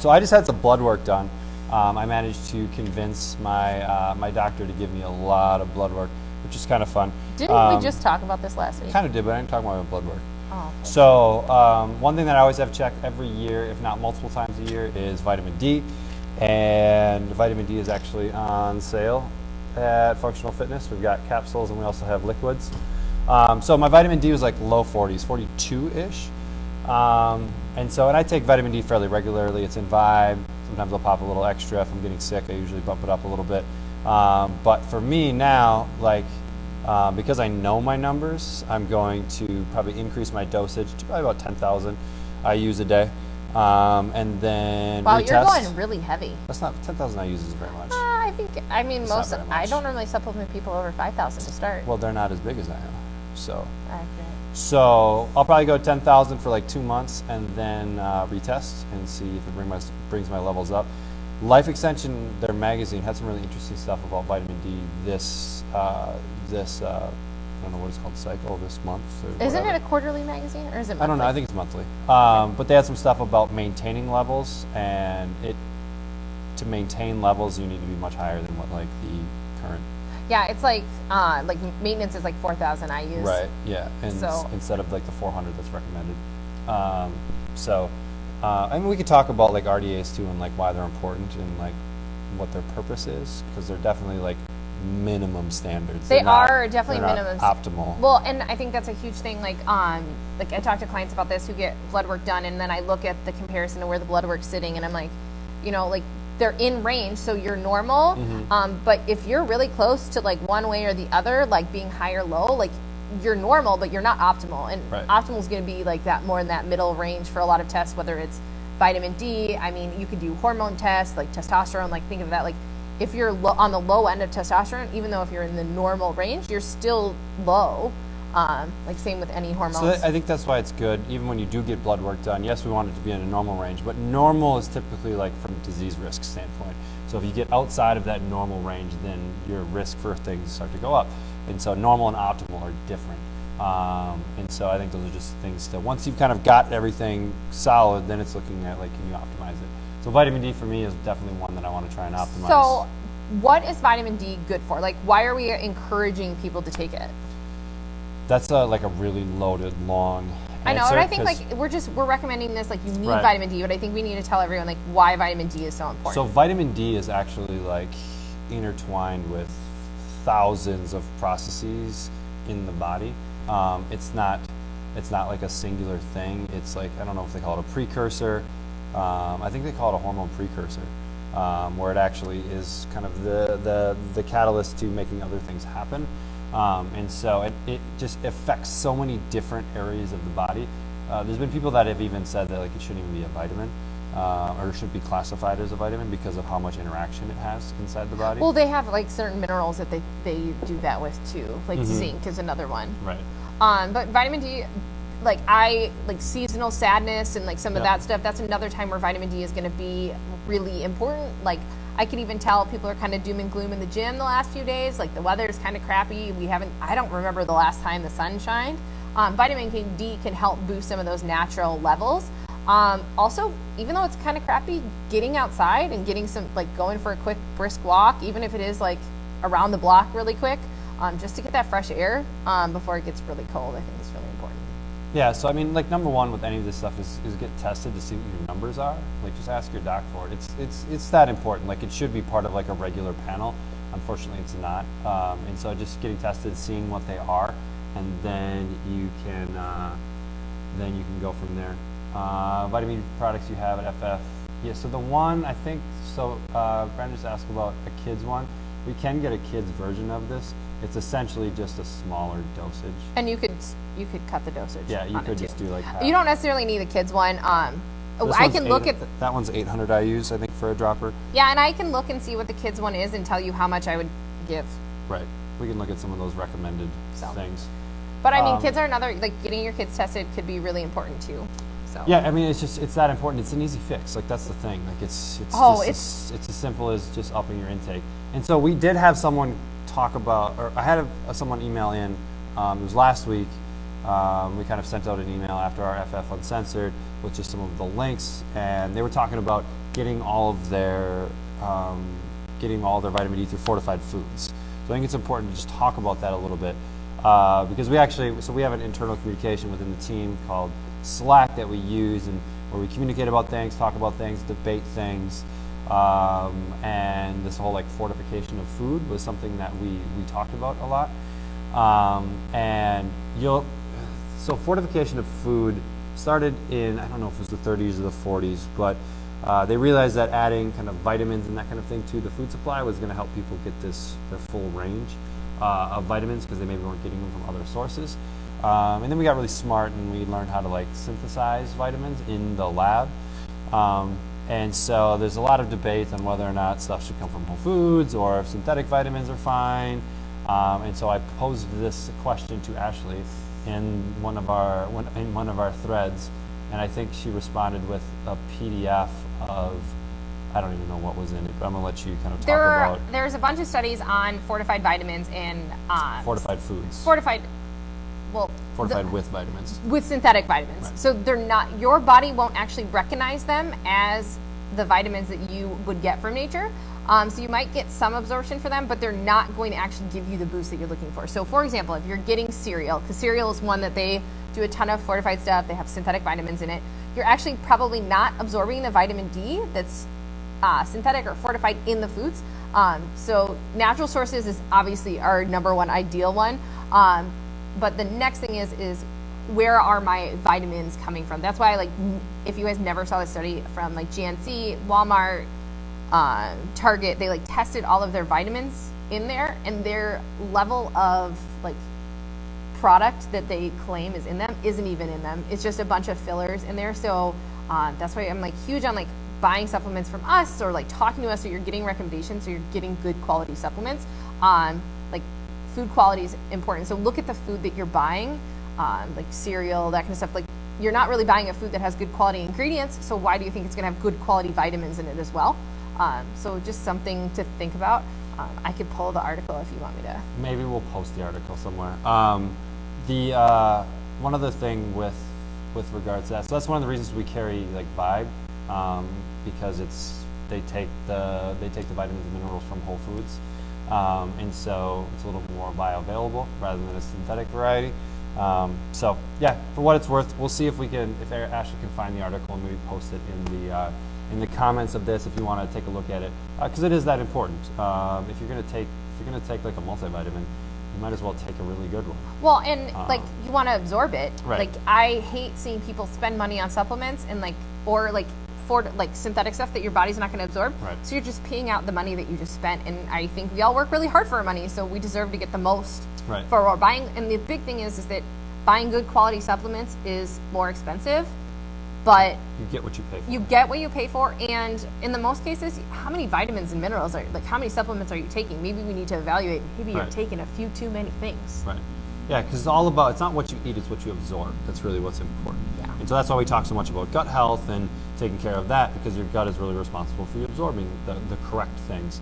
So I just had some blood work done. I managed to convince my doctor to give me a lot of blood work, which is kind of fun. Didn't we just talk about this last week? Kind of did, but I didn't talk about my blood work. Oh, okay. So one thing that I always have checked every year, if not multiple times a year, is vitamin D. And vitamin D is actually on sale at Functional Fitness. We've got capsules and we also have liquids. So my vitamin D was like low 40s, 42-ish. And I take vitamin D fairly regularly. It's in Vibe. Sometimes I'll pop a little extra. If I'm getting sick, I usually bump it up a little bit. But for me now, because I know my numbers, I'm going to probably increase my dosage to probably about 10,000 I use a day. And then wow, retest. You're going really heavy. That's not 10,000 I use isn't very much. I mean, I don't normally supplement people over 5,000 to start. Well, they're not as big as I am. So Accurate. So I'll probably go 10,000 for like 2 months and then retest and see if it brings my levels up. Life Extension, their magazine, had some really interesting stuff about vitamin D this I don't know what it's called, cycle this month. Isn't it a quarterly magazine or is it monthly? I don't know, I think it's monthly. But they had some stuff about maintaining levels, and to maintain levels you need to be much higher than what like the current. Yeah, it's like maintenance is like 4,000 I use. Right, yeah, and instead of like the 400 that's recommended. I mean, we could talk about like RDAs too and like why they're important and like what their purpose is, because they're definitely like minimum standards. They are definitely minimum optimal. Well, and I think that's a huge thing. Like I talk to clients about this who get blood work done, and then I look at the comparison to where the blood work's sitting, and I'm like, they're in range, so you're normal. Mm-hmm. But if you're really close to like one way or the other, like being high or low, like you're normal, but you're not optimal. And right. Optimal is going to be like that, more in that middle range for a lot of tests, whether it's vitamin D. I mean, you could do hormone tests like testosterone. Like think of that like. If you're on the low end of testosterone, even though if you're in the normal range, you're still low. Like same with any hormones. So I think that's why it's good, even when you do get blood work done. Yes, we want it to be in a normal range, but normal is typically like from a disease risk standpoint. So if you get outside of that normal range, then your risk for things start to go up. And so normal and optimal are different. And so I think those are just things to, once you've kind of got everything solid, then it's looking at like, can you optimize it? So vitamin D for me is definitely one that I want to try and optimize. So what is vitamin D good for? Like, why are we encouraging people to take it? That's like a really loaded, long answer. I know, and I think like we're recommending this, like you need right. vitamin D, but I think we need to tell everyone like why vitamin D is so important. So vitamin D is actually like intertwined with thousands of processes in the body. It's not like a singular thing. It's like, I don't know if they call it a precursor. I think they call it a hormone precursor, where it actually is kind of the catalyst to making other things happen. And so it just affects so many different areas of the body. There's been people that have even said that like it shouldn't even be a vitamin, or shouldn't be classified as a vitamin because of how much interaction it has inside the body. Well, they have like certain minerals that they do that with too, like mm-hmm. zinc is another one. Right. But vitamin D, like seasonal sadness and like some of that stuff, that's another time where vitamin D is going to be really important. Like I can even tell people are kind of doom and gloom in the gym the last few days. Like the weather is kind of crappy. I don't remember the last time the sun shined. Vitamin D can help boost some of those natural levels. Also, even though it's kind of crappy, getting outside and getting some, like going for a quick brisk walk, even if it is like around the block really quick, just to get that fresh air before it gets really cold, I think is really important. Yeah, so I mean, like number one with any of this stuff is get tested to see what your numbers are. Like just ask your doc for it. It's that important. Like it should be part of like a regular panel. Unfortunately, it's not. And so just getting tested, seeing what they are, and then you can go from there. Vitamin products you have at FF. Yeah, so the one I think so. Brandon just asked about a kid's one. We can get a kid's version of this. It's essentially just a smaller dosage. And you could cut the dosage. Yeah, you could just do like half. You don't necessarily need the kids one. I can look at that one's 800 IUs, I think, for a dropper. Yeah, and I can look and see what the kids one is and tell you how much I would give. Right. We can look at some of those recommended things. But I mean, kids are another, like getting your kids tested could be really important too. So. Yeah, I mean, it's that important. It's an easy fix. Like that's the thing. Like it's as simple as just upping your intake. And so we did have someone talk about, or I had someone email in. It was last week. We kind of sent out an email after our FF Uncensored with just some of the links, and they were talking about getting all their vitamin D through fortified foods. So I think it's important to just talk about that a little bit, because we have an internal communication within the team called Slack that we use, and where we communicate about things, talk about things, debate things, and this whole like fortification of food was something that we talked about a lot. So fortification of food started in, I don't know if it was the 30s or the 40s, but they realized that adding kind of vitamins and that kind of thing to the food supply was going to help people get their full range of vitamins, because they maybe weren't getting them from other sources. And then we got really smart and we learned how to like synthesize vitamins in the lab. And so there's a lot of debate on whether or not stuff should come from whole foods or if synthetic vitamins are fine. And so I posed this question to Ashley in one of our threads, and I think she responded with a PDF of, I don't even know what was in it, but I'm gonna let you kind of talk about. There's a bunch of studies on fortified vitamins and fortified foods. Fortified with vitamins. With synthetic vitamins. Right. So they're not, your body won't actually recognize them as the vitamins that you would get from nature. So you might get some absorption for them, but they're not going to actually give you the boost that you're looking for. So for example, if you're getting cereal, because cereal is one that they do a ton of fortified stuff, they have synthetic vitamins in it, you're actually probably not absorbing the vitamin D that's synthetic or fortified in the foods. So natural sources is obviously our number one ideal one. But the next thing is where are my vitamins coming from? That's why, like, if you guys never saw the study from like GNC, Walmart, Target, they like tested all of their vitamins in there, and their level of like product that they claim is in them isn't even in them. It's just a bunch of fillers in there. So that's why I'm like huge on like buying supplements from us, or like talking to us, so you're getting recommendations, so you're getting good quality supplements. Like food quality is important. So look at the food that you're buying, like cereal, that kind of stuff. Like, you're not really buying a food that has good quality ingredients, so why do you think it's going to have good quality vitamins in it as well? So just something to think about. I could pull the article if you want me to. Maybe we'll post the article somewhere. One other thing with regards to that, so that's one of the reasons we carry like Vibe, because they take the vitamins and minerals from whole foods, and so it's a little more bioavailable rather than a synthetic variety. So yeah, for what it's worth, we'll see if Ashley can find the article and maybe post it in the comments of this if you want to take a look at it, because it is that important. If you're going to take like a multivitamin, you might as well take a really good one. Well, and like you want to absorb it. Right. Like, I hate seeing people spend money on supplements and or for synthetic stuff that your body's not going to absorb. Right. So you're just paying out the money that you just spent. And I think we all work really hard for our money, so we deserve to get the most for what we're buying. And the big thing is that buying good quality supplements is more expensive, but you get what you pay for. You get what you pay for, and in the most cases, how many vitamins and minerals how many supplements are you taking? Maybe we need to evaluate. Maybe you're taking a few too many things. Right. Yeah, because it's not what you eat, it's what you absorb. That's really what's important. Yeah. And so that's why we talk so much about gut health and taking care of that, because your gut is really responsible for you absorbing the correct things.